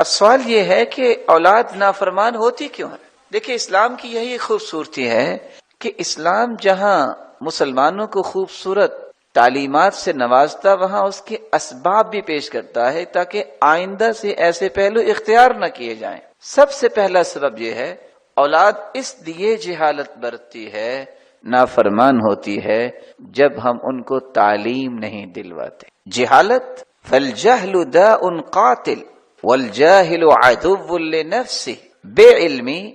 اب سوال یہ ہے کہ اولاد نافرمان ہوتی کیوں ہے؟ دیکھیں، اسلام کی یہی خوبصورتی ہے کہ اسلام جہاں مسلمانوں کو خوبصورت تعلیمات سے نوازتا، وہاں اس کے اسباب بھی پیش کرتا ہے تاکہ آئندہ سے ایسے پہلو اختیار نہ کیے جائیں۔ سب سے پہلا سبب یہ ہے، اولاد اس لیے جہالت برتتی ہے، نافرمان ہوتی ہے، جب ہم ان کو تعلیم نہیں دلواتے۔ جہالت، فالجہل داء قاتل والجاہل عدو لنفسہ، بے علمی،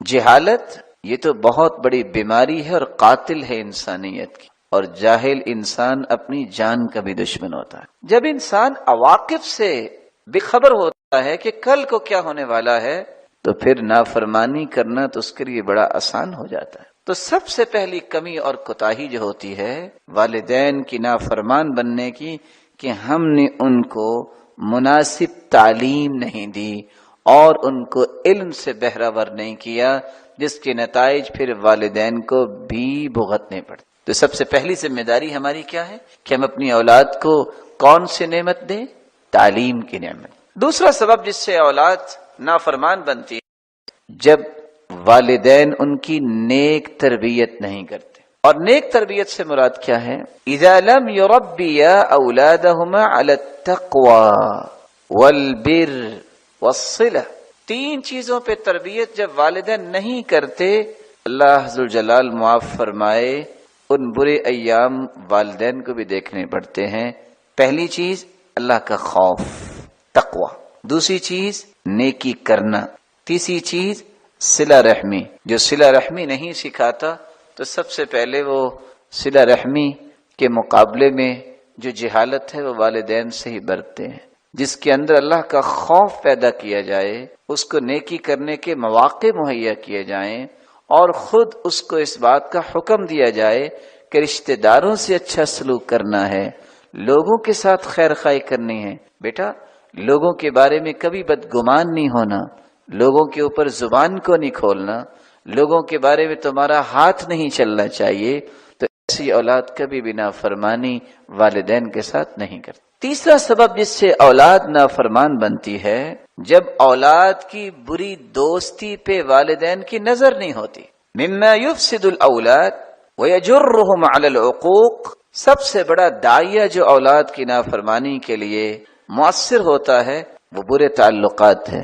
جہالت یہ تو بہت بڑی بیماری ہے اور قاتل ہے انسانیت کی، اور جاہل انسان اپنی جان کا بھی دشمن ہوتا ہے۔ جب انسان عواقب سے بے خبر ہوتا ہے کہ کل کو کیا ہونے والا ہے، تو پھر نافرمانی کرنا تو اس کے لیے بڑا آسان ہو جاتا ہے۔ تو سب سے پہلی کمی اور کوتاہی جو ہوتی ہے والدین کی نافرمان بننے کی، کہ ہم نے ان کو مناسب تعلیم نہیں دی اور ان کو علم سے بہرہور نہیں کیا، جس کے نتائج پھر والدین کو بھی بھگتنے پڑتے۔ تو سب سے پہلی ذمہ داری ہماری کیا ہے کہ ہم اپنی اولاد کو کون سی نعمت دیں؟ تعلیم کی نعمت۔ دوسرا سبب جس سے اولاد نافرمان بنتی ہے، جب والدین ان کی نیک تربیت نہیں کرتے۔ اور نیک تربیت سے مراد کیا ہے؟ اذا لم يربيا اولادهما على التقوى والبر والصلة، تین چیزوں پہ تربیت جب والدین نہیں کرتے، اللہ ذوالجلال معاف فرمائے، ان برے ایام والدین کو بھی دیکھنے پڑتے ہیں۔ پہلی چیز اللہ کا خوف، تقوی۔ دوسری چیز نیکی کرنا۔ تیسری چیز صلہ رحمی۔ جو صلہ رحمی نہیں سکھاتا تو سب سے پہلے وہ صلہ رحمی کے مقابلے میں جو جہالت ہے وہ والدین سے ہی برتتے ہیں۔ جس کے اندر اللہ کا خوف پیدا کیا جائے، اس کو نیکی کرنے کے مواقع مہیا کیے جائیں، اور خود اس کو اس بات کا حکم دیا جائے کہ رشتہ داروں سے اچھا سلوک کرنا ہے، لوگوں کے ساتھ خیر خواہی کرنی ہے۔ بیٹا، لوگوں کے بارے میں کبھی بدگمان نہیں ہونا، لوگوں کے اوپر زبان کو نہیں کھولنا، لوگوں کے بارے میں تمہارا ہاتھ نہیں چلنا چاہیے۔ تو ایسی اولاد کبھی بھی نافرمانی والدین کے ساتھ نہیں کرتی۔ تیسرا سبب جس سے اولاد نافرمان بنتی ہے، جب اولاد کی بری دوستی پہ والدین کی نظر نہیں ہوتی۔ مما یفسد الاولاد ویجرهم علی العقوق، سب سے بڑا داعیہ جو اولاد کی نافرمانی کے لیے مؤثر ہوتا ہے وہ برے تعلقات ہے۔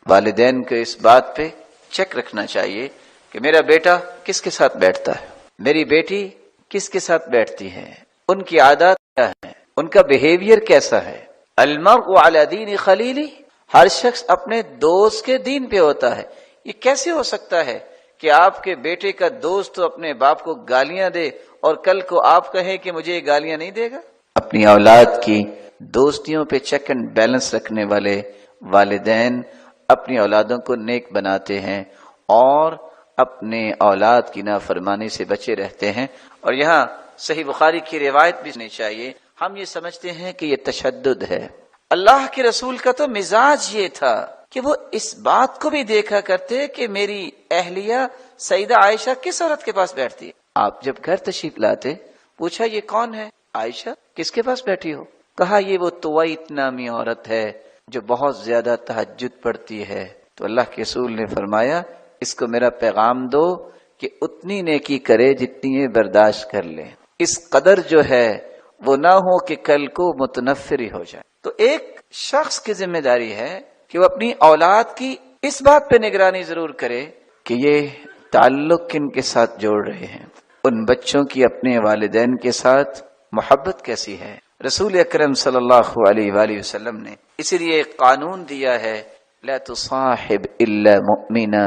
والدین کو اس بات پہ چیک رکھنا چاہیے کہ میرا بیٹا کس کے ساتھ بیٹھتا ہے، میری بیٹی کس کے ساتھ بیٹھتی ہے، ان کی عادات کیا ہے، ان کا بیہیویئر کیسا ہے۔ المرء علی دین خلیلہ، ہر شخص اپنے دوست کے دین پہ ہوتا ہے۔ یہ کیسے ہو سکتا ہے کہ آپ کے بیٹے کا دوست تو اپنے باپ کو گالیاں دے اور کل کو آپ کہیں کہ مجھے یہ گالیاں نہیں دے گا؟ اپنی اولاد کی دوستیوں پہ چیک اینڈ بیلنس رکھنے والے والدین اپنی اولادوں کو نیک بناتے ہیں اور اپنے اولاد کی نافرمانی سے بچے رہتے ہیں۔ اور یہاں صحیح بخاری کی روایت بھی نہیں چاہیے۔ ہم یہ سمجھتے ہیں کہ یہ تشدد ہے، اللہ کے رسول کا تو مزاج یہ تھا کہ وہ اس بات کو بھی دیکھا کرتے کہ میری اہلیہ سیدہ عائشہ کس عورت کے پاس بیٹھتی ہے۔ آپ جب گھر تشریف لاتے، پوچھا یہ کون ہے؟ عائشہ، کس کے پاس بیٹھی ہو؟ کہا یہ وہ طویت نامی عورت ہے جو بہت زیادہ تہجد پڑھتی ہے۔ تو اللہ کے رسول نے فرمایا اس کو میرا پیغام دو کہ اتنی نیکی کرے جتنی یہ برداشت کر لے، اس قدر جو ہے وہ نہ ہو کہ کل کو متنفر ہی ہو جائے۔ تو ایک شخص کی ذمہ داری ہے کہ وہ اپنی اولاد کی اس بات پہ نگرانی ضرور کرے کہ یہ تعلق کن کے ساتھ جوڑ رہے ہیں، ان بچوں کی اپنے والدین کے ساتھ محبت کیسی ہے۔ رسول اکرم صلی اللہ علیہ وآلہ وسلم نے اسی لیے ایک قانون دیا ہے، لا تصاحب الا مؤمنا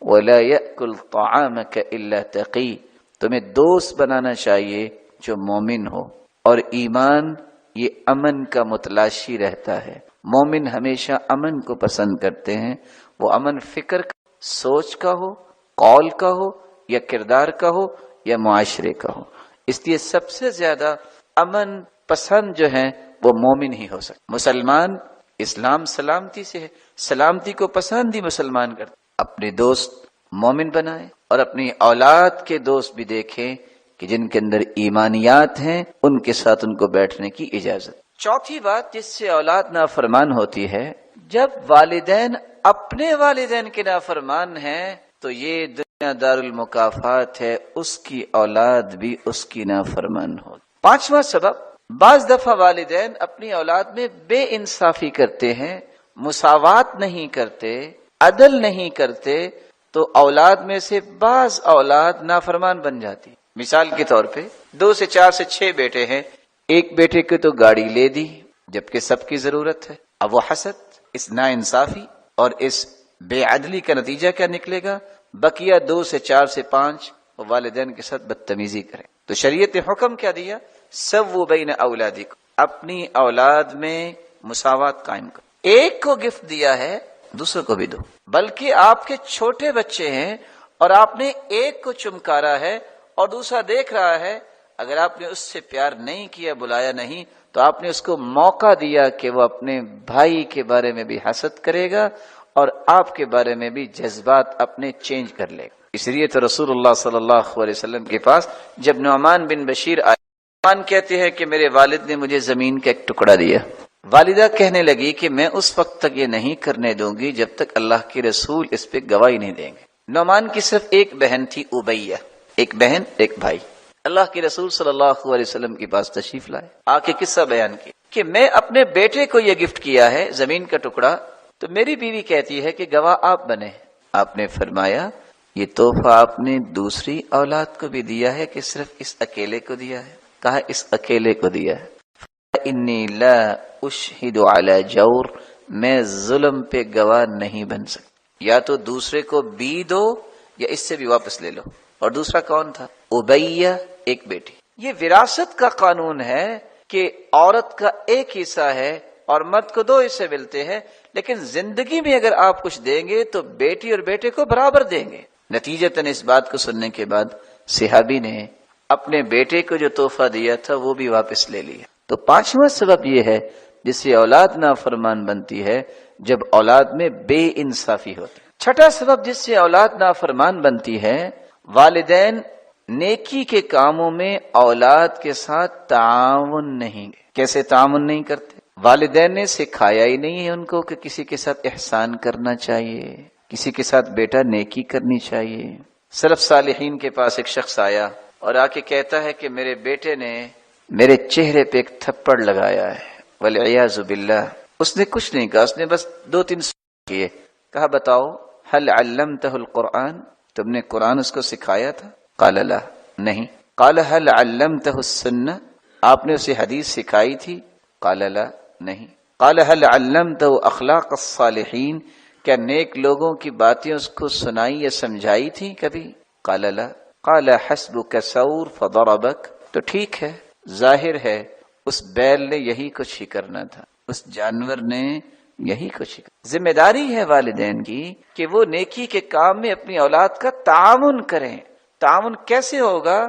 ولا يأكل طعامك الا تقی، تمہیں دوست بنانا چاہیے جو مومن ہو، اور ایمان یہ امن کا متلاشی رہتا ہے۔ مومن ہمیشہ امن کو پسند کرتے ہیں، وہ امن فکر کا، سوچ کا ہو، قول کا ہو، یا کردار کا ہو، یا معاشرے کا ہو۔ اس لیے سب سے زیادہ امن پسند جو ہیں وہ مومن ہی ہو سکتے۔ مسلمان، اسلام سلامتی سے ہے، سلامتی کو پسند ہی مسلمان کرتے۔ اپنے دوست مومن بنائیں اور اپنی اولاد کے دوست بھی دیکھیں کہ جن کے اندر ایمانیات ہیں ان کے ساتھ ان کو بیٹھنے کی اجازت۔ چوتھی بات جس سے اولاد نافرمان ہوتی ہے جب والدین اپنے والدین کے نافرمان ہیں تو یہ دنیا دار المکافات ہے، اس کی اولاد بھی اس کی نافرمان ہو۔ پانچواں سبب، بعض دفعہ والدین اپنی اولاد میں بے انصافی کرتے ہیں، مساوات نہیں کرتے، عدل نہیں کرتے، تو اولاد میں سے بعض اولاد نافرمان بن جاتی۔ مثال کے طور پہ 2 سے 4 سے 6 بیٹے ہیں، ایک بیٹے کو تو گاڑی لے دی جبکہ سب کی ضرورت ہے، اب وہ حسد، اس ناانصافی اور اس بے عدلی کا نتیجہ کیا نکلے گا؟ بقیہ 2 سے 4 سے 5 وہ والدین کے ساتھ بدتمیزی کریں۔ تو شریعت نے حکم کیا دیا؟ سووا بین اولادکم، اپنی اولاد میں مساوات قائم کرو۔ ایک کو گفٹ دیا ہے دوسرے کو بھی دو، بلکہ آپ کے چھوٹے بچے ہیں اور آپ نے ایک کو چمکارا ہے اور دوسرا دیکھ رہا ہے، اگر آپ نے اس سے پیار نہیں کیا، بلایا نہیں، تو آپ نے اس کو موقع دیا کہ وہ اپنے بھائی کے بارے میں بھی حسد کرے گا اور آپ کے بارے میں بھی جذبات اپنے چینج کر لے گا۔ اس لیے تو رسول اللہ صلی اللہ علیہ وسلم کے پاس جب نعمان بن بشیر آئے، نعمان کہتے ہیں کہ میرے والد نے مجھے زمین کا ایک ٹکڑا دیا۔ والدہ کہنے لگی کہ میں اس وقت تک یہ نہیں کرنے دوں گی جب تک اللہ کے رسول اس پہ گواہی نہیں دیں گے۔ نعمان کی صرف ایک بہن تھی، امیہ، ایک بہن ایک بھائی۔ اللہ کے رسول صلی اللہ علیہ وسلم کے پاس تشریف لائے، آ کے قصہ بیان کیا کہ میں اپنے بیٹے کو یہ گفٹ کیا ہے زمین کا ٹکڑا، تو میری بیوی کہتی ہے کہ گواہ آپ بنے۔ آپ نے فرمایا یہ تحفہ آپ نے دوسری اولاد کو بھی دیا ہے کہ صرف اس اکیلے کو دیا ہے؟ کہا اس اکیلے کو دیا ہے۔ انی لا اشہد علی جور، میں ظلم پہ گواہ نہیں بن سکتا، یا تو دوسرے کو بھی دو یا اس سے بھی واپس لے لو۔ اور دوسرا کون تھا؟ امیہ، ایک بیٹی۔ یہ وراثت کا قانون ہے کہ عورت کا ایک حصہ ہے اور مرد کو 2 حصے ملتے ہیں، لیکن زندگی میں اگر آپ کچھ دیں گے تو بیٹی اور بیٹے کو برابر دیں گے۔ نتیجتاً اس بات کو سننے کے بعد صحابی نے اپنے بیٹے کو جو تحفہ دیا تھا وہ بھی واپس لے لیا۔ تو پانچواں سبب یہ ہے جس سے اولاد نافرمان بنتی ہے، جب اولاد میں بے انصافی ہوتی ہے۔ چھٹا سبب جس سے اولاد نافرمان بنتی ہے، والدین نیکی کے کاموں میں اولاد کے ساتھ تعاون نہیں۔ کیسے تعاون نہیں کرتے؟ والدین نے سکھایا ہی نہیں ہے ان کو کہ کسی کے ساتھ احسان کرنا چاہیے، کسی کے ساتھ بیٹا نیکی کرنی چاہیے۔ سلف صالحین کے پاس ایک شخص آیا اور آ کے کہتا ہے کہ میرے بیٹے نے میرے چہرے پہ ایک تھپڑ لگایا ہے، والعیاذ باللہ۔ اس نے کچھ نہیں کہا، اس نے بس 2-3 سوال کیے۔ کہا بتاؤ هل علمته القرآن، تم نے قرآن اس کو سکھایا تھا؟ قال لا، نہیں۔ قال هل علمته السنہ، آپ نے اسے حدیث سکھائی تھی؟ قال لا، نہیں۔ قال هل علمته اخلاق الصالحین، کیا نیک لوگوں کی باتیں اس کو سنائی یا سمجھائی تھی کبھی؟ قال لا۔ قال حسبك ثور فضربك، تو ٹھیک ہے، ظاہر ہے اس بیل نے یہی کچھ ہی کرنا تھا، اس جانور نے یہی کچھ ہی کرنا۔ ذمہ داری ہے والدین کی کہ وہ نیکی کے کام میں اپنی اولاد کا تعاون کریں۔ تعاون کیسے ہوگا؟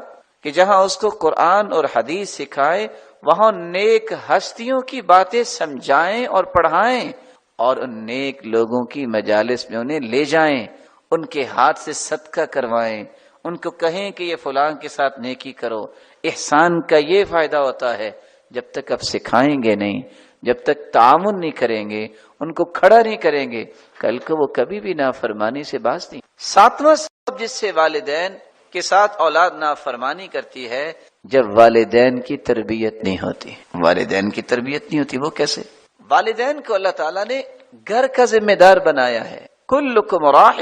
کہ جہاں اس کو قرآن اور حدیث سکھائے وہاں نیک ہستیوں کی باتیں سمجھائیں اور پڑھائیں، اور ان نیک لوگوں کی مجالس میں انہیں لے جائیں، ان کے ہاتھ سے صدقہ کروائیں، ان کو کہیں کہ یہ فلان کے ساتھ نیکی کرو۔ احسان کا یہ فائدہ ہوتا ہے، جب تک آپ سکھائیں گے نہیں، جب تک تعاون نہیں کریں گے، ان کو کھڑا نہیں کریں گے، کل کو وہ کبھی بھی نافرمانی سے باز نہیں۔ ساتواں سبب جس سے والدین کے ساتھ اولاد نافرمانی کرتی ہے، جب والدین کی تربیت نہیں ہوتی۔ والدین کی تربیت نہیں ہوتی، وہ کیسے؟ والدین کو اللہ تعالیٰ نے گھر کا ذمہ دار بنایا ہے۔ کلکم راع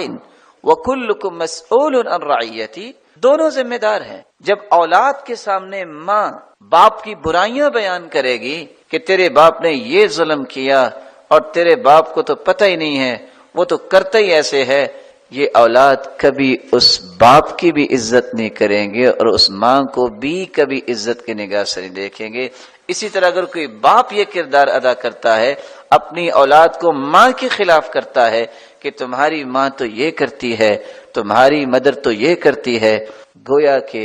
وکلکم مسئول عن رعیتی، دونوں ذمہ دار ہیں۔ جب اولاد کے سامنے ماں باپ کی برائیاں بیان کرے گی کہ تیرے باپ نے یہ ظلم کیا اور تیرے باپ کو تو پتہ ہی نہیں ہے، وہ تو کرتا ہی ایسے ہے، یہ اولاد کبھی اس باپ کی بھی عزت نہیں کریں گے اور اس ماں کو بھی کبھی عزت کی نگاہ سے نہیں دیکھیں گے۔ اسی طرح اگر کوئی باپ یہ کردار ادا کرتا ہے، اپنی اولاد کو ماں کے خلاف کرتا ہے کہ تمہاری ماں تو یہ کرتی ہے، تمہاری مدر تو یہ کرتی ہے، گویا کہ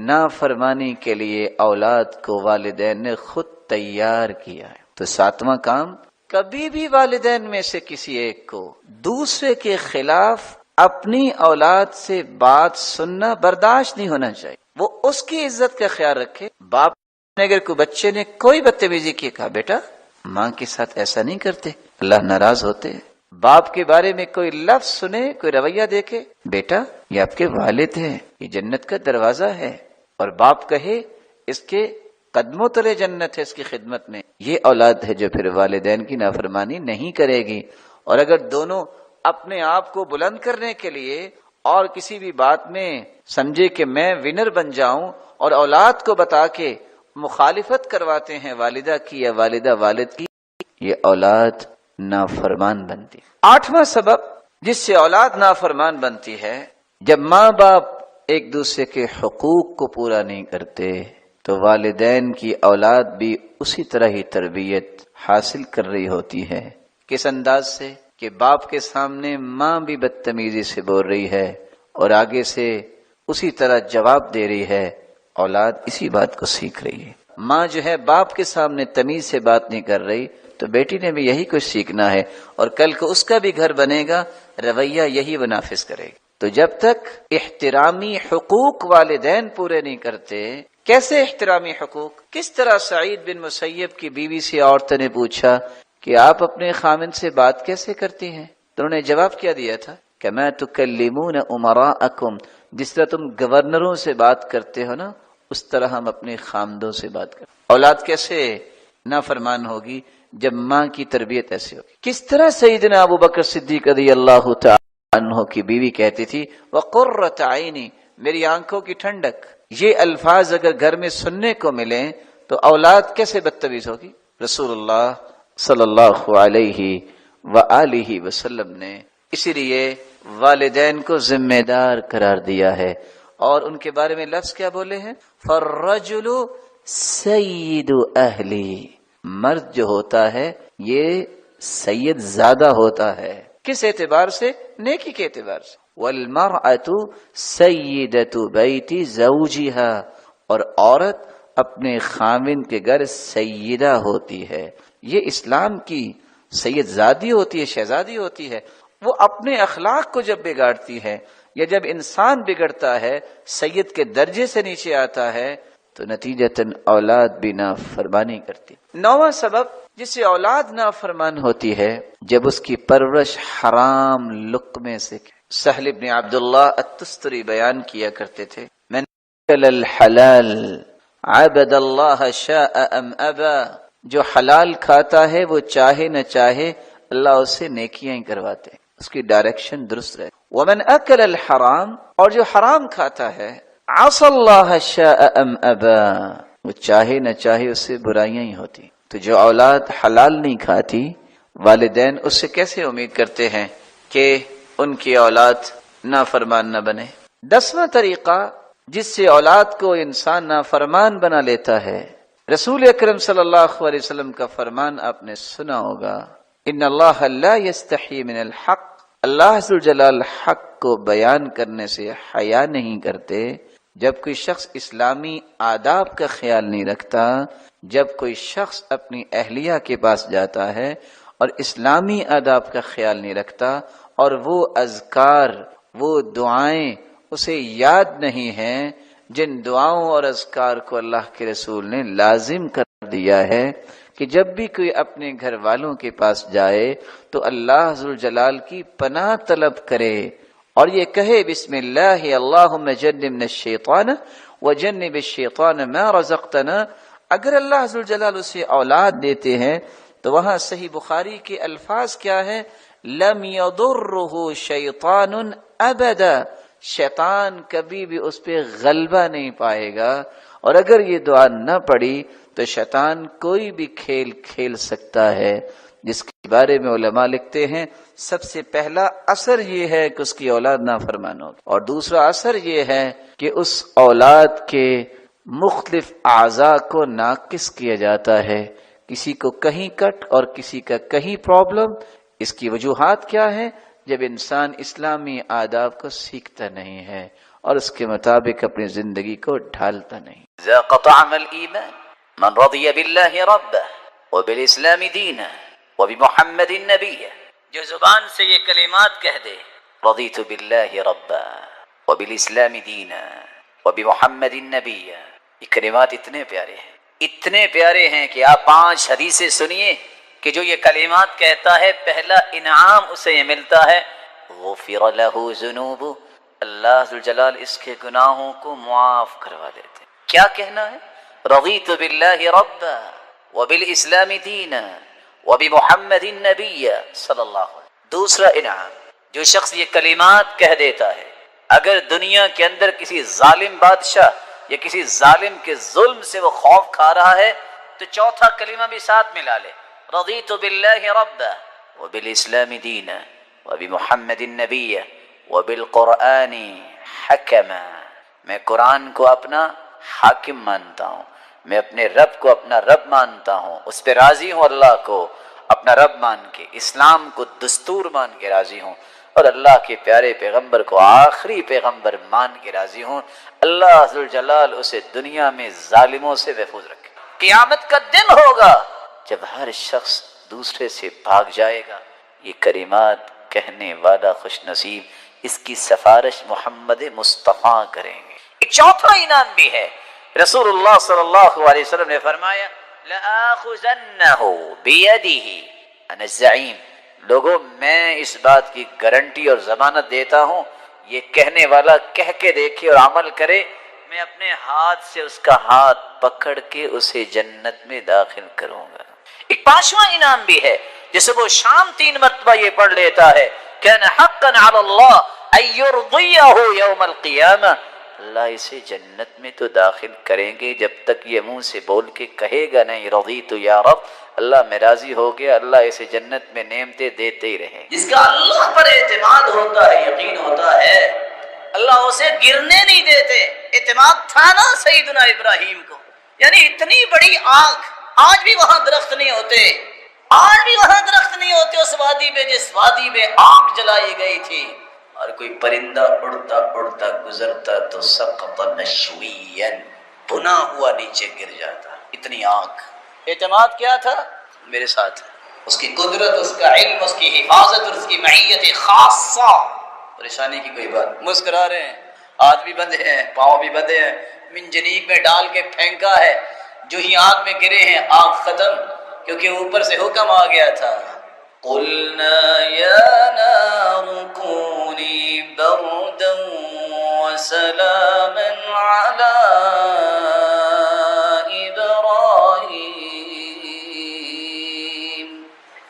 نافرمانی کے لیے اولاد کو والدین نے خود تیار کیا ہے۔ تو ساتواں کام، کبھی بھی والدین میں سے کسی ایک کو دوسرے کے خلاف اپنی اولاد سے بات سننا برداشت نہیں ہونا چاہیے۔ وہ اس کی عزت کا خیال رکھے۔ باپ نے اگر کوئی بچے نے کوئی بدتمیزی کی، کہا بیٹا ماں کے ساتھ ایسا نہیں کرتے، اللہ ناراض ہوتے ہیں؟ باپ کے بارے میں کوئی لفظ سنے، کوئی رویہ دیکھے، بیٹا یہ آپ کے والد ہیں، یہ جنت کا دروازہ ہے، اور باپ کہے اس کے قدموں تلے جنت ہے، اس کی خدمت میں، یہ اولاد ہے جو پھر والدین کی نافرمانی نہیں کرے گی۔ اور اگر دونوں اپنے آپ کو بلند کرنے کے لیے اور کسی بھی بات میں سمجھے کہ میں ونر بن جاؤں اور اولاد کو بتا کے مخالفت کرواتے ہیں والدہ کی یا والدہ والد کی، یہ اولاد نافرمان بنتی۔ آٹھواں سبب جس سے اولاد نافرمان بنتی ہے، جب ماں باپ ایک دوسرے کے حقوق کو پورا نہیں کرتے تو والدین کی اولاد بھی اسی طرح ہی تربیت حاصل کر رہی ہوتی ہے۔ کس انداز سے کہ باپ کے سامنے ماں بھی بدتمیزی سے بول رہی ہے اور آگے سے اسی طرح جواب دے رہی ہے، اولاد اسی بات کو سیکھ رہی ہے۔ ماں جو ہے باپ کے سامنے تمیز سے بات نہیں کر رہی تو بیٹی نے بھی یہی کچھ سیکھنا ہے، اور کل کو اس کا بھی گھر بنے گا، رویہ یہی وہ نافذ کرے گی۔ تو جب تک احترامی حقوق والدین پورے نہیں کرتے، کیسے احترامی حقوق؟ کس طرح سعید بن مسیب کی بیوی سے عورتوں نے پوچھا کہ آپ اپنے خامن سے بات کیسے کرتی ہیں؟ تو انہوں نے جواب کیا دیا تھا کہ میں تکلمون امراءکم، جس طرح تم گورنروں سے بات کرتے ہو نا، اس طرح ہم اپنے خامدوں سے بات کرتے۔ اولاد کیسے نافرمان ہوگی؟ جب ماں کی تربیت ایسے ہوگی۔ کس طرح سیدنا ابو بکر صدیق رضی اللہ تعالی عنہ کی بیوی کہتی تھی وقرۃ عینی، میری آنکھوں کی ٹھنڈک۔ یہ الفاظ اگر گھر میں سننے کو ملیں تو اولاد کیسے بدتمیز ہوگی؟ رسول اللہ صلی اللہ علیہ وآلہ وسلم نے اسی لیے والدین کو ذمہ دار قرار دیا ہے، اور ان کے بارے میں لفظ کیا بولے ہیں؟ فالرجل سید اہلی، مرد جو ہوتا ہے یہ سید زیادہ ہوتا ہے۔ کس اعتبار سے؟ نیکی کے اعتبار سے۔ والمرأة سیدۃ بیت زوجہا، اور عورت اپنے خاوند کے گھر سیدہ ہوتی ہے۔ یہ اسلام کی سید زادی ہوتی ہے، شہزادی ہوتی ہے۔ وہ اپنے اخلاق کو جب بگاڑتی ہے یا جب انسان بگڑتا ہے، سید کے درجے سے نیچے آتا ہے، تو نتیجتاً اولاد بھی نافرمانی کرتی۔ نواں سبب جس سے اولاد نافرمان ہوتی ہے، جب اس کی پرورش حرام لقمے سے۔ سہل بن عبداللہ التستری بیان کیا کرتے تھے، من اکل الحلال عبد اللہ شاء ام ابا، جو حلال کھاتا ہے وہ چاہے نہ چاہے اللہ اسے نیکیاں ہی کرواتے ہیں، اس کی ڈائریکشن درست رہے۔ ومن اکل الحرام، اور جو حرام کھاتا ہے، عصى اللہ شاء ام ابا، وہ چاہے نہ چاہے اس سے برائیاں ہی ہوتی۔ تو جو اولاد حلال نہیں کھاتی، والدین اس سے کیسے امید کرتے ہیں کہ ان کی اولاد نافرمان نہ بنے؟ 10واں طریقہ جس سے اولاد کو انسان نافرمان بنا لیتا ہے، رسول اکرم صلی اللہ علیہ وسلم کا فرمان آپ نے سنا ہوگا، ان اللہ لا یستحی من الحق، اللہ ذو الجلال حق کو بیان کرنے سے حیا نہیں کرتے۔ جب کوئی شخص اسلامی آداب کا خیال نہیں رکھتا، جب کوئی شخص اپنی اہلیہ کے پاس جاتا ہے اور اسلامی آداب کا خیال نہیں رکھتا، اور وہ اذکار، وہ دعائیں اسے یاد نہیں ہیں جن دعاؤں اور اذکار کو اللہ کے رسول نے لازم کر دیا ہے کہ جب بھی کوئی اپنے گھر والوں کے پاس جائے تو اللہ ذوالجلال کی پناہ طلب کرے اور یہ کہے بسم اللہ اللہم جنبنا الشیطان وجنب الشیطان ما رزقتنا۔ اگر اللہ ذوالجلال اسے اولاد دیتے ہیں تو وہاں صحیح بخاری کے الفاظ کیا ہے؟ لم یضرہ شیطان ابدا، شیطان کبھی بھی اس پہ غلبہ نہیں پائے گا، اور اگر یہ دعا نہ پڑی تو شیطان کوئی بھی کھیل کھیل سکتا ہے، جس کے بارے میں علماء لکھتے ہیں سب سے پہلا اثر یہ ہے کہ اس کی اولاد نافرمان ہوگی، اور دوسرا اثر یہ ہے کہ اس اولاد کے مختلف اعضاء کو ناقص کیا جاتا ہے، کسی کو کہیں کٹ اور کسی کا کہیں پرابلم۔ اس کی وجوہات کیا ہیں؟ جب انسان اسلامی آداب کو سیکھتا نہیں ہے اور اس کے مطابق اپنی زندگی کو ڈھالتا نہیں۔ ذاق طعم الایمان من رضی باللہ ربہ وبالاسلام دینہ وبمحمد نبیہ، جو زبان سے یہ کلمات کہہ دے، رضیت باللہ ربہ وبالاسلام دینہ وبمحمد نبیہ، یہ کلمات اتنے پیارے ہیں، اتنے پیارے ہیں کہ آپ 5 حدیثیں سنیے کہ جو یہ کلمات کہتا ہے پہلا انعام اسے یہ ملتا ہے غفر لہ ذنوب، اللہ ذوالجلال اس کے گناہوں کو معاف کروا دیتے۔ کیا کہنا ہے؟ رضیت باللہ ربا وبالاسلام دینا وبمحمد النبی صلی اللہ علیہ وسلم۔ دوسرا انعام، جو شخص یہ کلمات کہہ دیتا ہے، اگر دنیا کے اندر کسی ظالم بادشاہ یا کسی ظالم کے ظلم سے وہ خوف کھا رہا ہے تو چوتھا کلمہ بھی ساتھ ملا لے، رضیت باللہ ربا وبالاسلام دینا وبمحمد النبی وبالقرآن حکما، میں قرآن کو اپنا حاکم مانتا ہوں، میں اپنے رب کو اپنا رب مانتا ہوں، اس پہ راضی ہوں، اللہ کو اپنا رب مان کے، اسلام کو دستور مان کے راضی ہوں، اور اللہ کے پیارے پیغمبر کو آخری پیغمبر مان کے راضی ہوں۔ اللہ ذوالجلال اسے دنیا میں ظالموں سے محفوظ رکھے۔ قیامت کا دن ہوگا جب ہر شخص دوسرے سے بھاگ جائے گا، یہ کلمات کہنے والا خوش نصیب اس کی سفارش محمد مصطفیٰ کریں گے۔ ایک چوتھا انعام بھی ہے، رسول اللہ صلی اللہ علیہ وسلم نے فرمایا لآخذنہ بیدہ انا الزعیم، لوگوں میں اس بات کی گارنٹی اور ضمانت دیتا ہوں، یہ کہنے والا کہہ کے دیکھے اور عمل کرے، میں اپنے ہاتھ سے اس کا ہاتھ پکڑ کے اسے جنت میں داخل کروں گا۔ ایک پانچواں انعام بھی ہے، جسے وہ شام 3 مرتبہ یہ پڑھ لیتا ہے، کان حقا علی اللہ ان یرضیہ یوم القیامہ، اللہ اسے جنت میں تو داخل کریں گے جب تک یہ منہ سے بول کے کہے گا نہیں رضیت یا رب، اللہ میں راضی ہو گیا، اللہ اسے جنت میں نعمتیں دیتے ہی رہیں۔ جس کا اللہ پر اعتماد ہوتا ہے، یقین ہوتا ہے، اللہ اسے گرنے نہیں دیتے۔ اعتماد تھا نا سیدنا ابراہیم کو، یعنی اتنی بڑی آگ، آج بھی وہاں درخت نہیں ہوتے، آج بھی وہاں درخت نہیں ہوتے اس وادی میں جس وادی میں آگ جلائی گئی تھی، اور کوئی پرندہ اڑتا اڑتا گزرتا تو سقط مشویا، بنا ہوا نیچے گر جاتا، اتنی آگ۔ اعتماد کیا تھا؟ میرے ساتھ اس کی قدرت، اس کا علم، اس کی حفاظت اور اس کی معیت خاصہ۔ پریشانی کی کوئی بات، مسکرا رہے ہیں، ہاتھ بھی بندھے ہیں، پاؤں بھی بندھے ہیں، منجنیق میں ڈال کے پھینکا ہے، جو ہی آگ میں گرے ہیں آگ ختم، کیونکہ اوپر سے حکم آ گیا تھا قلنا یا نار کونی بردا وسلاما علی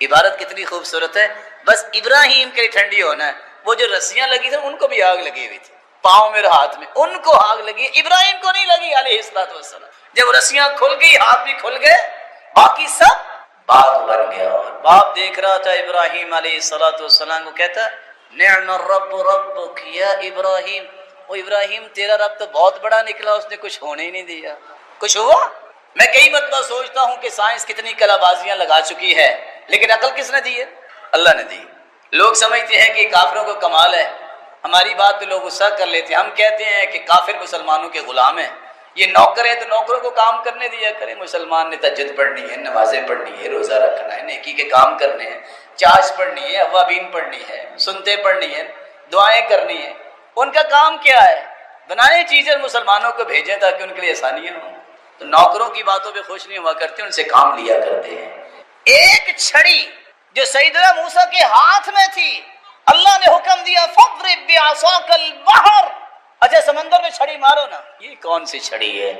عبارت کتنی خوبصورت ہے، بس ابراہیم کے لیے ٹھنڈی ہونا ہے۔ وہ جو رسیاں لگی تھیں ان کو بھی آگ لگی ہوئی تھی، پاؤں میں اور ہاتھ میں، ان کو آگ لگی، ابراہیم کو نہیں لگی علیہ الصلوۃ والسلام۔ جب رسیاں کھل گئی، ہاتھ بھی کھل گئے، باقی سب باغ بن گیا۔ اور باپ دیکھ رہا تھا ابراہیم علیہ الصلوۃ والسلام کو، کہتا نعم الرب ربک یا ابراہیم، وہ ابراہیم تیرا رب تو بہت بڑا نکلا، اس نے کچھ ہونے ہی نہیں دیا۔ کچھ ہوا؟ میں کئی مرتبہ سوچتا ہوں کہ سائنس کتنی کلا بازیاں لگا چکی ہے، لیکن عقل کس نے دی ہے؟ اللہ نے دی۔ لوگ سمجھتے ہیں کہ کافروں کو کمال ہے، ہماری بات پہ لوگ غصہ کر لیتے ہیں۔ ہم کہتے ہیں کہ کافر مسلمانوں کے غلام ہیں، یہ نوکر ہے تو نوکروں کو کام کرنے دیا کریں۔ مسلمان نے تہجد پڑھنی ہے، نمازیں پڑھنی ہے، روزہ رکھنا ہے، نیکی کے کام کرنے ہیں، چاش پڑھنی ہے، اوابین پڑھنی ہے، سنتے پڑھنی ہے، دعائیں کرنی ہے۔ ان کا کام کیا ہے؟ بنائیں چیزیں مسلمانوں کو بھیجیں تاکہ ان کے لیے آسانیاں ہوں۔ تو نوکروں کی باتوں پہ خوش نہیں ہوا کرتے، ان سے کام لیا کرتے ہیں۔ ایک چھڑی جو سیدنا موسیٰ کے ہاتھ میں تھی، اللہ نے حکم دیا فاضرب بعصاک البحر، اچھا سمندر میں چھڑی مارو نا۔ یہ کون سی چھڑی ہے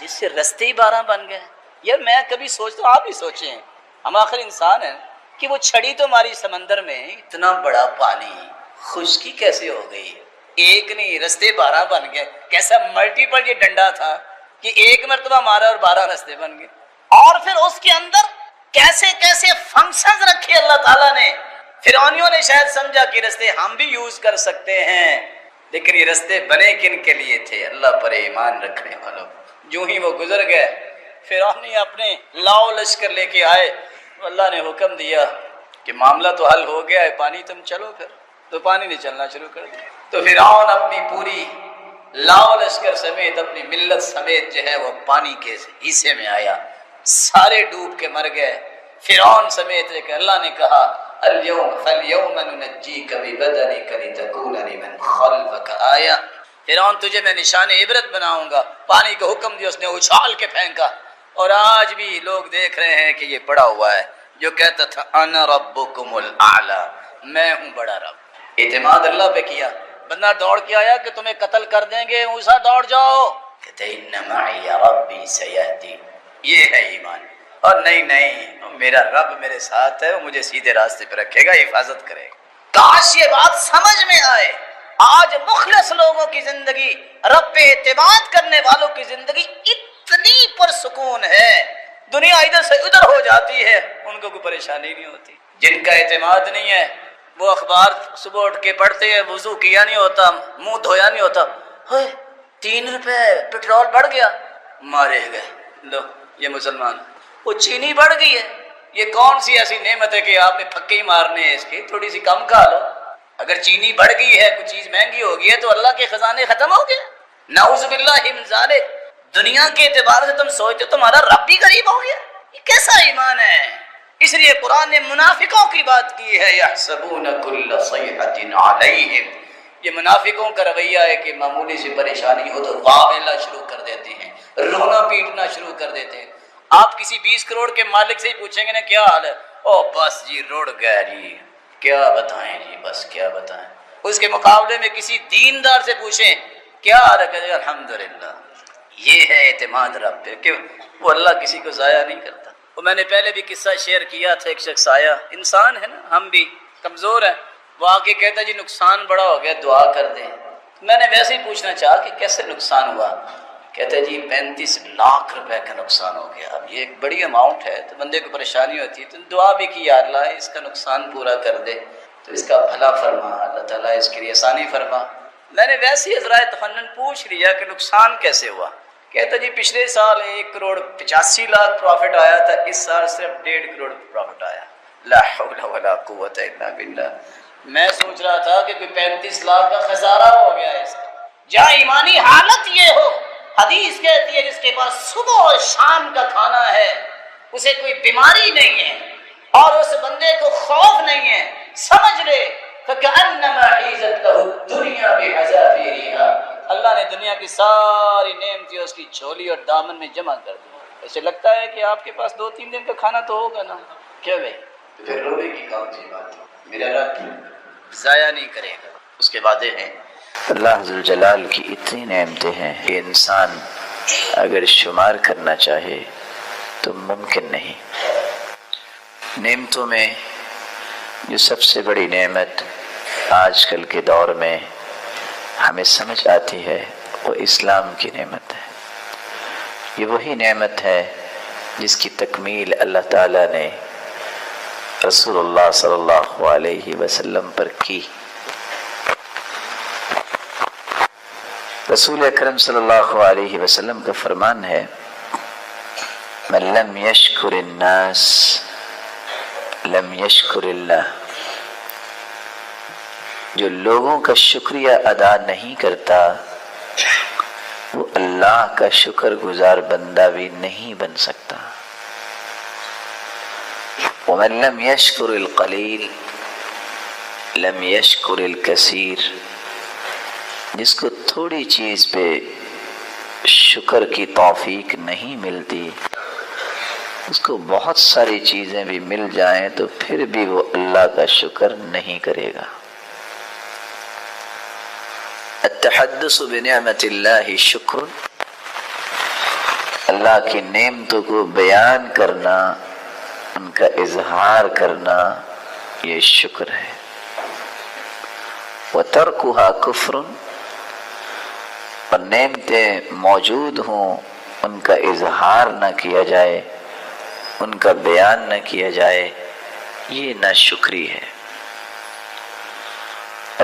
جس سے رستے ہی 12 بن گئے؟ یار میں کبھی سوچتا ہوں، آپ بھی سوچیں، ہم آخر انسان ہیں، کہ وہ چھڑی تو ماری سمندر میں، اتنا بڑا پانی، خشکی کیسے ہو گئی؟ ایک نہیں، رستے 12 بن گئے۔ کیسا ملٹیپل یہ ڈنڈا تھا کہ ایک مرتبہ مارا اور 12 رستے بن گئے۔ اور پھر اس کے اندر کیسے کیسے فنکشنز رکھے اللہ تعالیٰ نے۔ فرعونیوں نے شاید سمجھا کہ رستے ہم بھی یوز کر سکتے ہیں، لیکن یہ رستے بنے کن کے لیے تھے؟ اللہ پر ایمان رکھنے والوں۔ جو ہی وہ گزر گئے، فرعونی اپنے لاؤ لشکر لے کے آئے، اللہ نے حکم دیا کہ معاملہ تو حل ہو گیا ہے، پانی تم چلو پھر، تو پانی نے چلنا شروع کر دیا۔ تو فرعون اپنی پوری لاؤ لشکر سمیت، اپنی ملت سمیت جو ہے وہ پانی کے حصے میں آیا، سارے ڈوب کے مر گئے فرعون سمیت۔ لیکن اللہ نے کہا اليوم فاليوم ننجيك ببدنك لتكون لمن خلفك آية، فرعون تجھے میں نشان عبرت بناؤں گا۔ پانی کا حکم دیا، اس نے اچھال کے پھینکا، اور آج بھی لوگ دیکھ رہے ہیں کہ یہ پڑا ہوا ہے۔ جو کہتا تھا انا ربکم الاعلی، میں ہوں بڑا رب۔ اعتماد اللہ پہ کیا، بندہ دوڑ کے آیا کہ تمہیں قتل کر دیں گے، موسیٰ دوڑ جاؤ، کہتے ان معی ربی سیہدی، یہ ہے ایمان۔ اور نہیں میرا رب میرے ساتھ ہے، وہ مجھے سیدھے راستے پہ رکھے گا، حفاظت کرے گا۔ کاش یہ بات سمجھ میں آئے۔ آج مخلص لوگوں کی زندگی، رب پہ اعتماد کرنے والوں کی زندگی اتنی پرسکون ہے، دنیا ادھر سے ادھر ہو جاتی ہے، ان کو کوئی پریشانی نہیں ہوتی۔ جن کا اعتماد نہیں ہے وہ اخبار صبح اٹھ کے پڑھتے ہیں، وضو کیا نہیں ہوتا، منہ دھویا نہیں ہوتا، 3 روپے پیٹرول بڑھ گیا، مارے گئے، لو یہ مسلمان۔ وہ چینی بڑھ گئی ہے، یہ کون سی ایسی نعمت ہے کہ آپ نے پھکے ہی مارنے ہیں، اس کی تھوڑی سی کم کھا لو۔ اگر چینی بڑھ گئی ہے، کوئی چیز مہنگی ہو گئی ہے تو اللہ کے خزانے ختم ہو گئے، نعوذ باللہ من ذالک۔ دنیا کے اعتبار سے تم سوچتے تمہارا رب بھی غریب ہو گیا، یہ کیسا ایمان ہے؟ اس لیے قرآن نے منافقوں کی بات کی ہے، یحسبون کل صیحۃ علیہم۔ یہ منافقوں کا رویہ ہے کہ معمولی سی پریشانی ہو تو واویلا شروع کر دیتے ہیں، رونا پیٹنا شروع کر دیتے ہیں۔ آپ کسی 20 کروڑ کے مالک سے ہی پوچھیں گے نا کیا حال ہے، او بس جی رڑ گیا جی، کیا بتائیں جی، بس کیا بتائیں۔ اس کے مقابلے میں کسی دیندار سے پوچھیں کیا حال ہے، کہتے ہیں الحمدللہ۔ یہ ہے اعتماد رب پہ کہ وہ اللہ کسی کو ضائع نہیں کرتا۔ وہ میں نے پہلے بھی قصہ شیئر کیا تھا، ایک شخص آیا، انسان ہے نا، ہم بھی کمزور ہیں، وہ آ کے کہتا جی نقصان بڑا ہو گیا، دعا کر دیں۔ میں نے ویسے ہی پوچھنا چاہا کہ کیسے نقصان ہوا، کہتے جی 35 لاکھ روپے کا نقصان ہو گیا۔ اب یہ ایک بڑی اماؤنٹ ہے تو بندے کو پریشانی ہوتی ہے، تو دعا بھی کی یا اللہ اس کا نقصان پورا کر دے، تو اس کا بھلا فرما، اللہ تعالیٰ اس کے لیے آسانی فرما۔ میں نے ویسے ہی عذرائے تفنن پوچھ لیا کہ نقصان کیسے ہوا، کہتا جی پچھلے سال 1 کروڑ 85 لاکھ پروفٹ آیا تھا، اس سال صرف 1.5 کروڑ پروفٹ آیا۔ لا حول ولا قوت الا باللہ۔ میں سوچ رہا تھا کہ کوئی 35 لاکھ کا خسارہ ہو گیا ہے اس کا۔ جہاں ایمانی حالت یہ ہو، حدیث کہتی ہے جس کے پاس صبح اور شام کا کھانا ہے، اسے کوئی بیماری نہیں ہے اور اس بندے کو خوف نہیں ہے، سمجھ لے فَكَأَنَّمَا عِيزَتْ لَهُ الدُّنْيَا بِحَذَافِيرِهَا، اللہ نے دنیا کی ساری نعمتیں اس کی جھولی اور دامن میں جمع کر دی۔ ایسے لگتا ہے کہ آپ کے پاس 2-3 دن کا کھانا تو ہوگا نا، کیا بھائی؟ تو پھر رونے کی کون سی بات ہے؟ میرا رب ضائع نہیں کرے گا، اس کے وعدے ہیں۔ اللہ ذوالجلال کی اتنی نعمتیں ہیں کہ انسان اگر شمار کرنا چاہے تو ممکن نہیں۔ نعمتوں میں جو سب سے بڑی نعمت آج کل کے دور میں ہمیں سمجھ آتی ہے وہ اسلام کی نعمت ہے۔ یہ وہی نعمت ہے جس کی تکمیل اللہ تعالیٰ نے رسول اللہ صلی اللہ علیہ وسلم پر کی۔ رسول اکرم صلی اللہ علیہ وسلم کا فرمان ہے من لم یشکر الناس لم یشکر اللہ، جو لوگوں کا شکریہ ادا نہیں کرتا وہ اللہ کا شکر گزار بندہ بھی نہیں بن سکتا۔ ومن لم یشکر القلیل لم یشکر الکثیر، جس کو تھوڑی چیز پہ شکر کی توفیق نہیں ملتی، اس کو بہت ساری چیزیں بھی مل جائیں تو پھر بھی وہ اللہ کا شکر نہیں کرے گا۔ التحدث بنعمت اللہ شکر، اللہ کی نعمتوں کو بیان کرنا، ان کا اظہار کرنا، یہ شکر ہے۔ وَتَرْكُهَا كُفْرٌ، اور نعمتیں موجود ہوں ان کا اظہار نہ کیا جائے، ان کا بیان نہ کیا جائے، یہ ناشکری ہے۔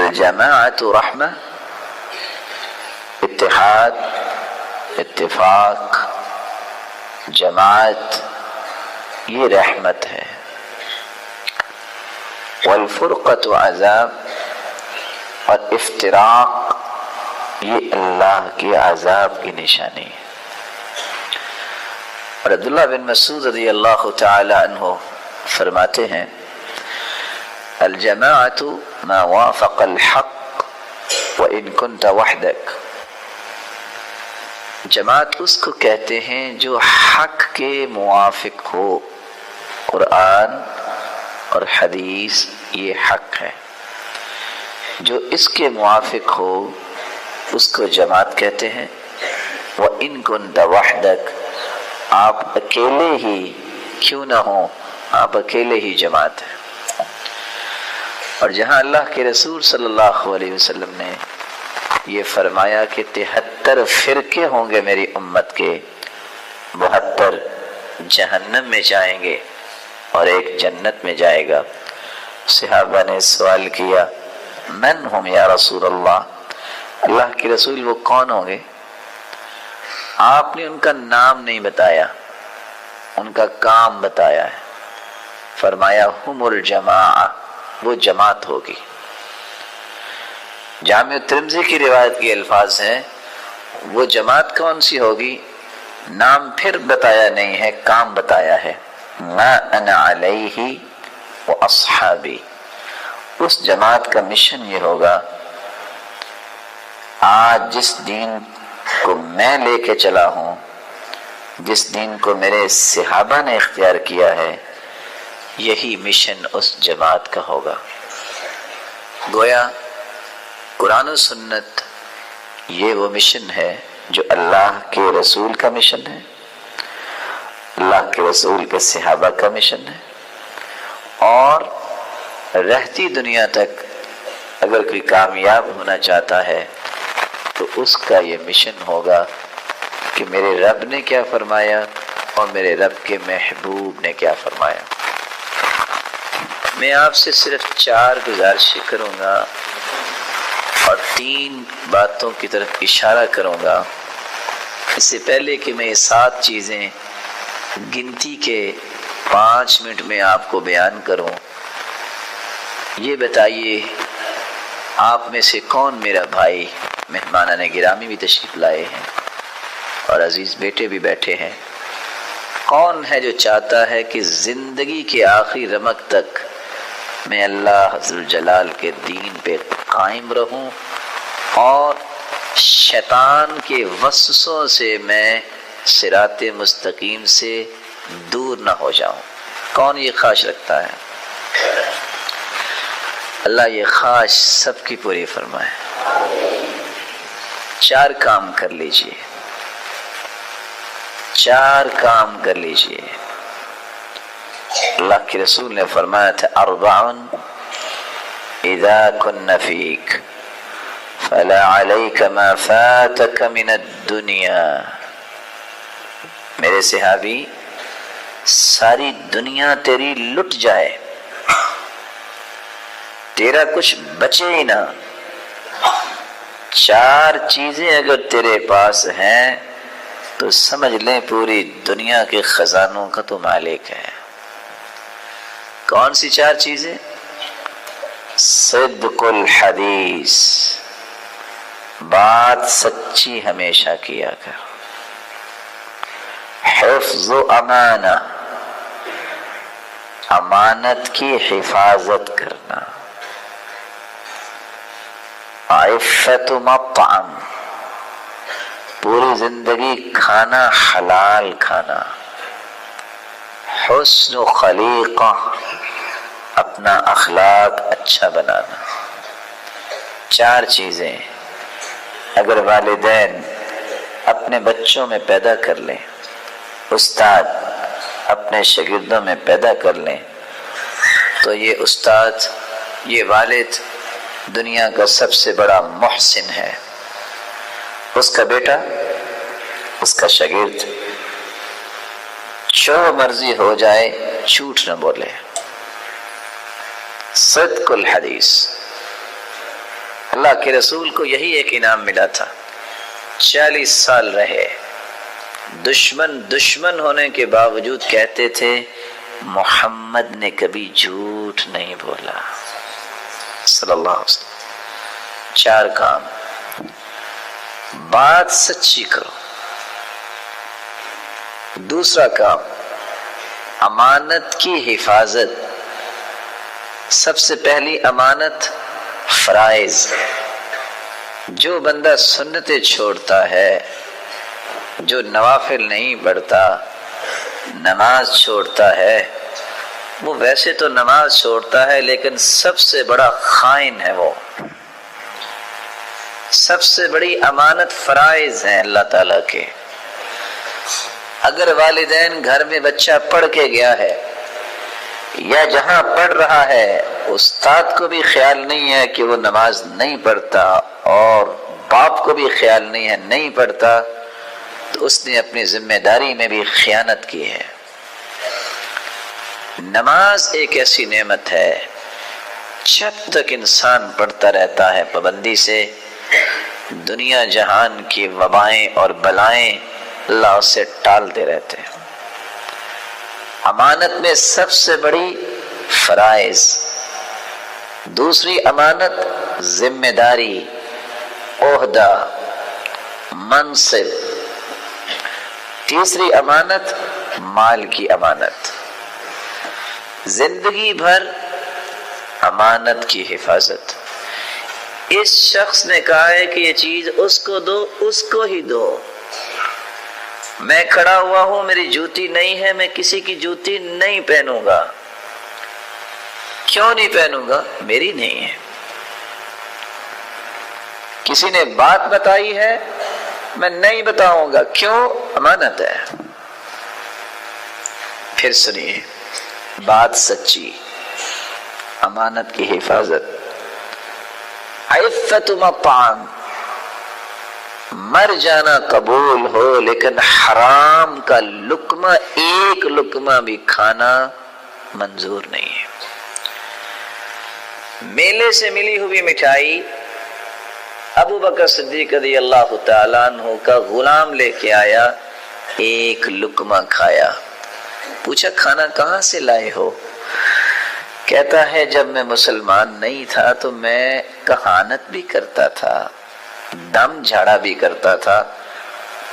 الجماعت رحمہ، اتحاد، اتفاق، جماعت یہ رحمت ہے۔ والفرقۃ عذاب، اور افتراق یہ اللہ کے عذاب کی نشانی ہے۔ اور عبداللہ بن مسعود رضی اللہ تعالی عنہ فرماتے ہیں الجماعت ما وافق الحق وان كنت وحدك، جماعت اس کو کہتے ہیں جو حق کے موافق ہو قرآن اور حدیث یہ حق ہے، جو اس کے موافق ہو اس کو جماعت کہتے ہیں۔ وَإِن كُنْتَ وَحْدَكَ، آپ اکیلے ہی کیوں نہ ہوں، آپ اکیلے ہی جماعت ہے۔ اور جہاں اللہ کے رسول صلی اللہ علیہ وسلم نے یہ فرمایا کہ 73 فرقے ہوں گے میری امت کے، 72 جہنم میں جائیں گے اور ایک جنت میں جائے گا، صحابہ نے سوال کیا من ہم یا رسول اللہ، اللہ کے رسول وہ کون ہوں گے؟ آپ نے ان کا نام نہیں بتایا، ان کا کام بتایا ہے، فرمایا ہم الجماعہ، وہ جماعت ہوگی۔ جامع ترمذی کی روایت کے الفاظ ہیں، وہ جماعت کون سی ہوگی؟ نام پھر بتایا نہیں ہے، کام بتایا ہے، ما انا علیہ و اصحابی۔ اس جماعت کا مشن یہ ہوگا، آج جس دین کو میں لے کے چلا ہوں، جس دین کو میرے صحابہ نے اختیار کیا ہے، یہی مشن اس جماعت کا ہوگا۔ گویا قرآن و سنت یہ وہ مشن ہے جو اللہ کے رسول کا مشن ہے، اللہ کے رسول کے صحابہ کا مشن ہے، اور رہتی دنیا تک اگر کوئی کامیاب ہونا چاہتا ہے تو اس کا یہ مشن ہوگا کہ میرے رب نے کیا فرمایا اور میرے رب کے محبوب نے کیا فرمایا۔ میں آپ سے صرف 4 گزارشیں کروں گا اور 3 باتوں کی طرف اشارہ کروں گا، اس سے پہلے کہ میں یہ 7 چیزیں گنتی کے 5 منٹ میں آپ کو بیان کروں۔ یہ بتائیے آپ میں سے کون میرا بھائی، مہمانان گرامی بھی تشریف لائے ہیں اور عزیز بیٹے بھی بیٹھے ہیں، کون ہے جو چاہتا ہے کہ زندگی کے آخری رمق تک میں اللہ ذوالجلال کے دین پہ قائم رہوں اور شیطان کے وسوسوں سے میں صراط مستقیم سے دور نہ ہو جاؤں؟ کون یہ خواہش رکھتا ہے؟ اللہ یہ خواہش سب کی پوری فرمائے۔ 4 کام کر لیجئے، 4 کام کر لیجئے۔ اللہ کے رسول نے فرمایا تھا اربع اذا کن فیک فلا علیک ما فاتک من الدنیا۔ میرے صحابی، ساری دنیا تیری لٹ جائے، تیرا کچھ بچے ہی نہ، 4 چیزیں اگر تیرے پاس ہیں تو سمجھ لیں پوری دنیا کے خزانوں کا تو مالک ہے۔ کون سی 4 چیزیں؟ صدق الحدیث، بات سچی ہمیشہ کیا کر، حفظ امانہ، امانت کی حفاظت کرنا، عفت مطعم، پوری زندگی کھانا حلال کھانا، حسن خلیقہ، اپنا اخلاق اچھا بنانا۔ 4 چیزیں اگر والدین اپنے بچوں میں پیدا کر لیں، استاد اپنے شاگردوں میں پیدا کر لیں، تو یہ استاد، یہ والد دنیا کا سب سے بڑا محسن ہے۔ اس کا بیٹا، اس کا شاگرد جو مرضی ہو جائے جھوٹ نہ بولے۔ صدق الحدیث، اللہ کے رسول کو یہی ایک انعام ملا تھا، 40 سال رہے، دشمن ہونے کے باوجود کہتے تھے محمد نے کبھی جھوٹ نہیں بولا صلی اللہ علیہ وسلم۔ 4 کام، بات سچی کرو۔ دوسرا کام، امانت کی حفاظت۔ سب سے پہلی امانت فرائض۔ جو بندہ سنتیں چھوڑتا ہے، جو نوافل نہیں پڑھتا، نماز چھوڑتا ہے، وہ ویسے تو نماز چھوڑتا ہے لیکن سب سے بڑا خائن ہے، وہ سب سے بڑی امانت فرائض ہیں اللہ تعالیٰ کے۔ اگر والدین گھر میں بچہ پڑھ کے گیا ہے یا جہاں پڑھ رہا ہے استاد کو بھی خیال نہیں ہے کہ وہ نماز نہیں پڑھتا اور باپ کو بھی خیال نہیں ہے نہیں پڑھتا، تو اس نے اپنی ذمہ داری میں بھی خیانت کی ہے۔ نماز ایک ایسی نعمت ہے جب تک انسان پڑھتا رہتا ہے پابندی سے، دنیا جہان کی وبائیں اور بلائیں اللہ اسے ٹالتے رہتے ہیں۔ امانت میں سب سے بڑی فرائض، دوسری امانت ذمہ داری، عہدہ، منصب، تیسری امانت مال کی امانت، زندگی بھر امانت کی حفاظت۔ اس شخص نے کہا ہے کہ یہ چیز اس کو دو، اس کو ہی دو۔ میں کھڑا ہوا ہوں، میری جوتی نہیں ہے، میں کسی کی جوتی نہیں پہنوں گا۔ کیوں نہیں پہنوں گا؟ میری نہیں ہے۔ کسی نے بات بتائی ہے، میں نہیں بتاؤں گا، کیوں؟ امانت ہے۔ پھر سنیے، بات سچی، امانت کی حفاظت۔ عفت مطعم، مر جانا قبول ہو لیکن حرام کا لقمہ ایک لقمہ بھی کھانا منظور نہیں ہے۔ میلے سے ملی ہوئی مٹھائی ابو بکر صدیق رضی اللہ تعالیٰ عنہ کا غلام لے کے آیا، ایک لقمہ کھایا۔ پوچھا کھانا کہاں سے لائے ہو؟ کہتا ہے جب میں مسلمان نہیں تھا تو میں کہانت بھی کرتا تھا، دم جھاڑا بھی کرتا تھا،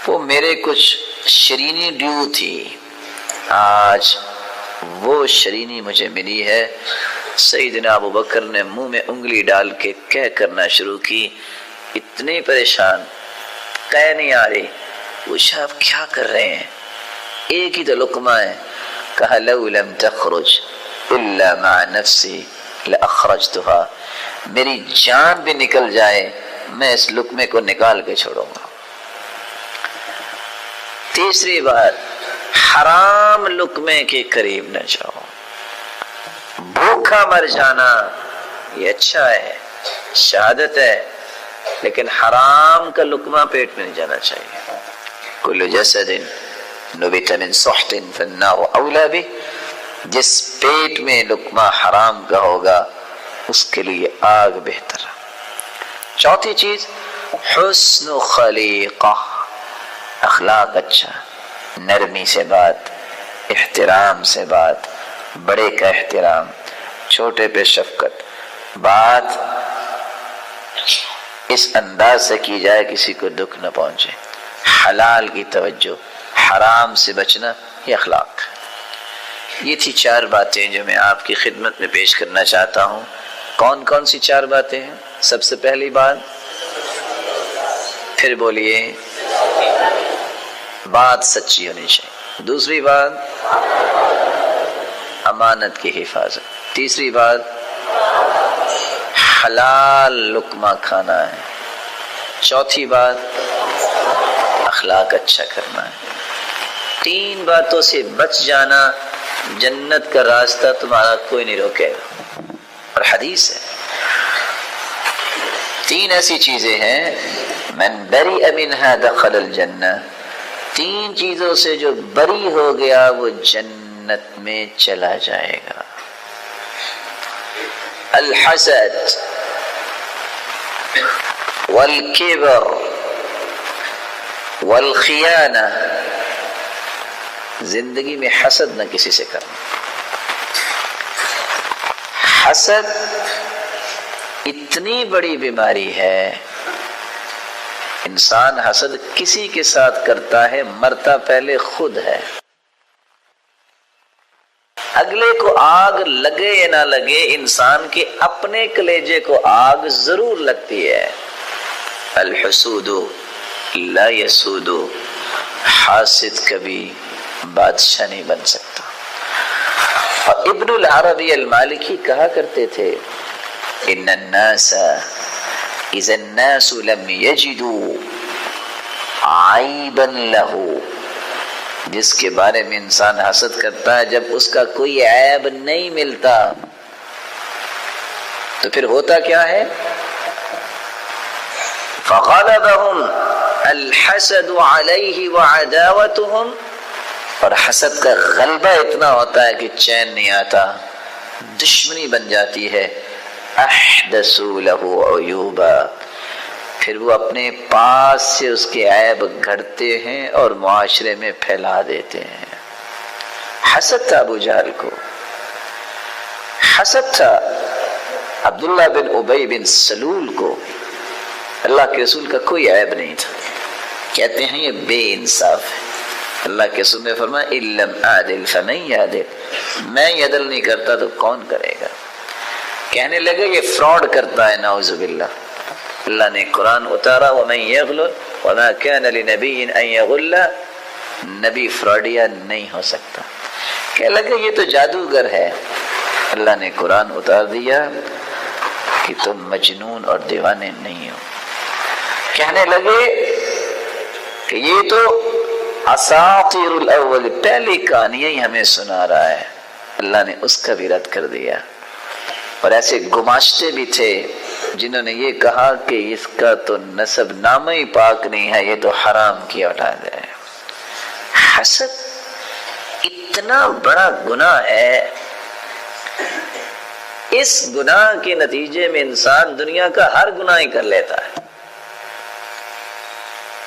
وہ میرے کچھ شرینی ڈیو تھی، آج وہ شرینی مجھے ملی ہے۔ سیدنا ابو بکر نے منہ میں انگلی ڈال کے کہہ کرنا شروع کی، اتنے پریشان، کہہ نہیں آ رہی۔ پوچھا آپ کیا کر رہے ہیں؟ ایک ہی تو لقمہ ہے۔ کہا لو لم تخرج الا مع نفسی لاخرجتها، میری جان بھی نکل جائے میں اس لقمے کو نکال کے چھوڑوں گا۔ تیسری بات، حرام لقمے کے قریب نہ جاؤ۔ بھوکا مر جانا یہ اچھا ہے، شہادت ہے، لیکن حرام کا لقمہ پیٹ میں نہیں جانا چاہیے۔ کل جسد نبت من سحت فالنار اولی بہ، جس پیٹ میں لقمہ حرام کا ہوگا اس کے لیے آگ بہتر۔ چوتھی چیز حسن خلیقہ، اخلاق اچھا، نرمی سے بات، احترام سے بات، بڑے کا احترام، چھوٹے پہ شفقت، بات اس انداز سے کی جائے کسی کو دکھ نہ پہنچے، حلال کی توجہ، حرام سے بچنا، یہ اخلاق۔ یہ تھی چار باتیں جو میں آپ کی خدمت میں پیش کرنا چاہتا ہوں۔ کون کون سی چار باتیں ہیں؟ سب سے پہلی بات، پھر بولیے، بات سچی ہونی چاہیے۔ دوسری بات، امانت کی حفاظت۔ تیسری بات، حلال لقمہ کھانا ہے۔ چوتھی بات، اخلاق اچھا کرنا ہے۔ تین باتوں سے بچ جانا، جنت کا راستہ تمہارا کوئی نہیں روکے گا، اور حدیث ہے۔ تین ایسی چیزیں ہیں، من بری منها دخل الجنہ، تین چیزوں سے جو بری ہو گیا وہ جنت میں چلا جائے گا۔ الحسد والکبر والخیانہ، زندگی میں حسد نہ کسی سے کرنا۔ حسد اتنی بڑی بیماری ہے، انسان حسد کسی کے ساتھ کرتا ہے مرتا پہلے خود ہے۔ اگلے کو آگ لگے یا نہ لگے، انسان کے اپنے کلیجے کو آگ ضرور لگتی ہے۔ الحسود لا یسود، حاسد کبھی بادشاہ نہیں بن سکتا۔ اور ابن العربی المالکی کہا کرتے تھے ان الناس اذا الناس لم يجدوا عیبا له، جس کے بارے میں انسان حسد کرتا ہے جب اس کا کوئی عیب نہیں ملتا تو پھر ہوتا کیا ہے؟ فغلبهم الحسد علیہ وعداوتهم، اور حسد کا غلبہ اتنا ہوتا ہے کہ چین نہیں آتا، دشمنی بن جاتی ہے۔ احدثوا له عیوبا، پھر وہ اپنے پاس سے اس کے عیب گھڑتے ہیں اور معاشرے میں پھیلا دیتے ہیں۔ حسد تھا ابو جہل کو، حسد تھا عبداللہ بن ابی بن سلول کو، اللہ کے رسول کا کوئی عیب نہیں تھا، کہتے ہیں یہ بے انصاف ہے۔ اللہ کے رسول نے فرمایا ان لم اعدل فمن یعدل، میں عدل نہیں کرتا تو کون کرے گا؟ کہنے لگے یہ فراڈ کرتا ہے، نعوذ باللہ۔ اللہ نے قرآن اتارا ومن یغل وما كان لنبی ان یغل، نبی فراڈیا نہیں ہو سکتا۔ کہنے لگے یہ تو جادوگر ہے، اللہ نے قرآن اتار دیا کہ تم مجنون اور دیوانے نہیں ہو۔ کہنے لگے کہ یہ تو اساطیر الاول، پہلی کہانیاں ہی ہمیں سنا رہا ہے، اللہ نے اس کا بھی رد کر دیا۔ اور ایسے گماشتے بھی تھے جنہوں نے یہ کہا کہ اس کا تو نسب نامہ ہی پاک نہیں ہے، یہ تو حرام کی اولاد ہے۔ حسد اتنا بڑا گناہ ہے، اس گناہ کے نتیجے میں انسان دنیا کا ہر گناہ ہی کر لیتا ہے،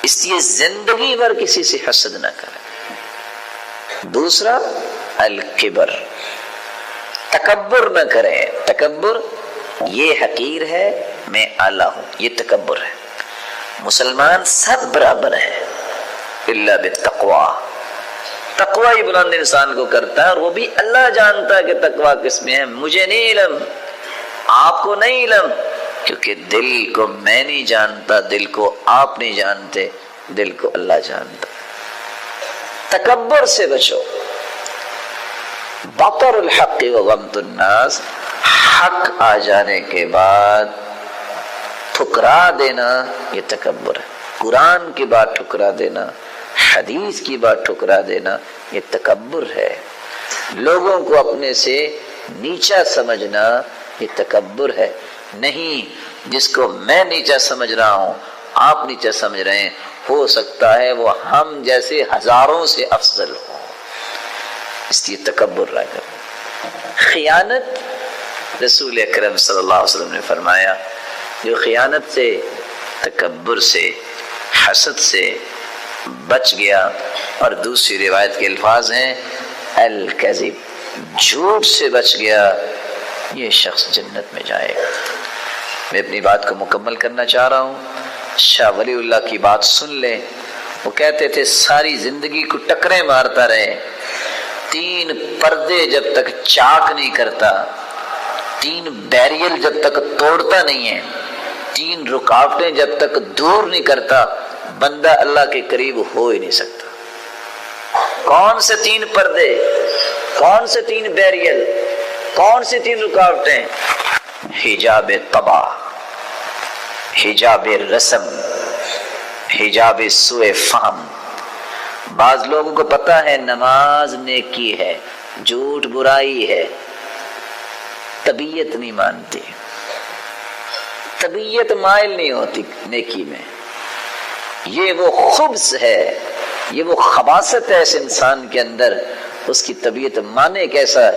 اس لیے زندگی بھر کسی سے حسد نہ کرے۔ دوسرا الکبر، تکبر نہ کریں۔ تکبر یہ حقیر ہے، میں اعلیٰ ہوں، یہ تکبر ہے۔ مسلمان سب برابر ہیں الا بالتقوی، تقوی ہی بلند انسان کو کرتا ہے، اور وہ بھی اللہ جانتا ہے کہ تقوی کس میں ہے۔ مجھے نہیں علم، آپ کو نہیں علم، کیونکہ دل کو میں نہیں جانتا، دل کو آپ نہیں جانتے، دل کو اللہ جانتا۔ تکبر سے بچو۔ بطر الحق وغمط الناس، حق آ جانے کے بعد ٹھکرا دینا یہ تکبر ہے۔ قرآن کی بات ٹھکرا دینا، حدیث کی بات ٹھکرا دینا یہ تکبر ہے۔ لوگوں کو اپنے سے نیچا سمجھنا یہ تکبر ہے۔ نہیں، جس کو میں نیچا سمجھ رہا ہوں آپ نیچا سمجھ رہے ہیں، ہو سکتا ہے وہ ہم جیسے ہزاروں سے افضل ہو، اس لیے تکبر نہ کریں۔ خیانت، رسول اکرم صلی اللہ علیہ وسلم نے فرمایا جو خیانت سے، تکبر سے، حسد سے بچ گیا، اور دوسری روایت کے الفاظ ہیں الکذب، جھوٹ سے بچ گیا، یہ شخص جنت میں جائے گا۔ میں اپنی بات کو مکمل کرنا چاہ رہا ہوں۔ شاہ ولی اللہ کی بات سن لیں، وہ کہتے تھے ساری زندگی کو ٹکریں مارتا رہے، 3 پردے جب تک چاک نہیں کرتا، 3 بیریل جب تک توڑتا نہیں ہے، 3 رکاوٹیں جب تک دور نہیں کرتا، بندہ اللہ کے قریب ہو ہی نہیں سکتا۔ کون سے 3 پردے، کون سے 3 بیریل، کون سی 3 رکاوٹیں؟ حجاب طبع، حجاب رسم، حجاب سوء فہم۔ بعض لوگوں کو پتہ ہے نماز نیکی ہے، جھوٹ برائی ہے، طبیعت نہیں مانتی، طبیعت مائل نہیں ہوتی نیکی میں۔ یہ وہ خبث ہے، یہ وہ خباثت ہے اس انسان کے اندر، اس کی طبیعت مانے کیسا؟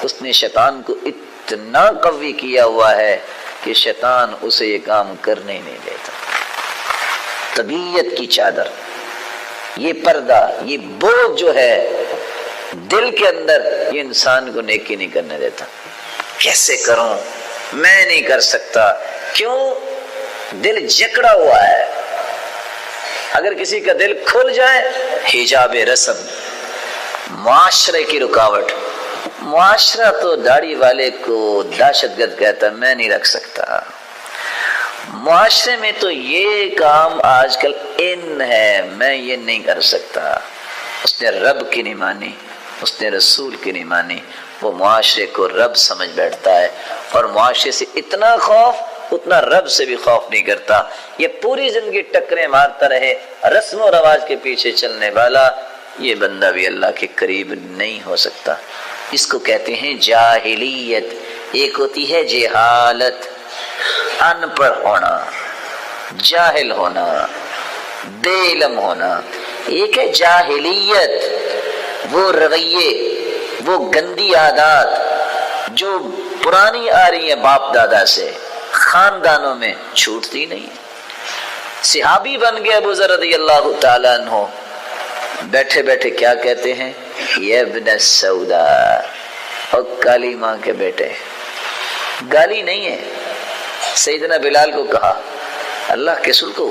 اس نے شیطان کو اتنا قوی کیا ہوا ہے کہ شیطان اسے یہ کام کرنے نہیں دیتا۔ طبیعت کی چادر، یہ پردہ، یہ بوجھ جو ہے دل کے اندر، یہ انسان کو نیکی نہیں کرنے دیتا۔ کیسے کروں، میں نہیں کر سکتا، کیوں؟ دل جکڑا ہوا ہے۔ اگر کسی کا دل کھل جائے، حجاب رسم، معاشرے کی رکاوٹ، معاشرہ تو داڑھی والے کو دہشت گرد کہتا ہے، میں نہیں رکھ سکتا۔ معاشرے میں تو یہ کام آج کل ان ہے، میں یہ نہیں کر سکتا۔ اس نے رب کی نہیں مانی، اس نے رسول کی نہیں مانی، وہ معاشرے کو رب سمجھ بیٹھتا ہے، اور معاشرے سے اتنا خوف اتنا رب سے بھی خوف نہیں کرتا۔ یہ پوری زندگی ٹکریں مارتا رہے، رسم و رواج کے پیچھے چلنے والا، یہ بندہ بھی اللہ کے قریب نہیں ہو سکتا۔ اس کو کہتے ہیں جاہلیت۔ ایک ہوتی ہے جہالت، ان پڑھ ہونا، جاہل ہونا، بے علم ہونا۔ ایک ہے جاہلیت، وہ رویے، وہ گندی عادات جو پرانی آ رہی ہیں باپ دادا سے، خاندانوں میں چھوٹتی نہیں۔ صحابی بن گئے ابو ذر رضی اللہ تعالیٰ عنہ، بیٹھے بیٹھے کیا کہتے ہیں؟ یا ابن السودا، اور کالی ماں کے بیٹے۔ گالی نہیں ہے، سیدنا بلال کو کہا، اللہ کے رسول کو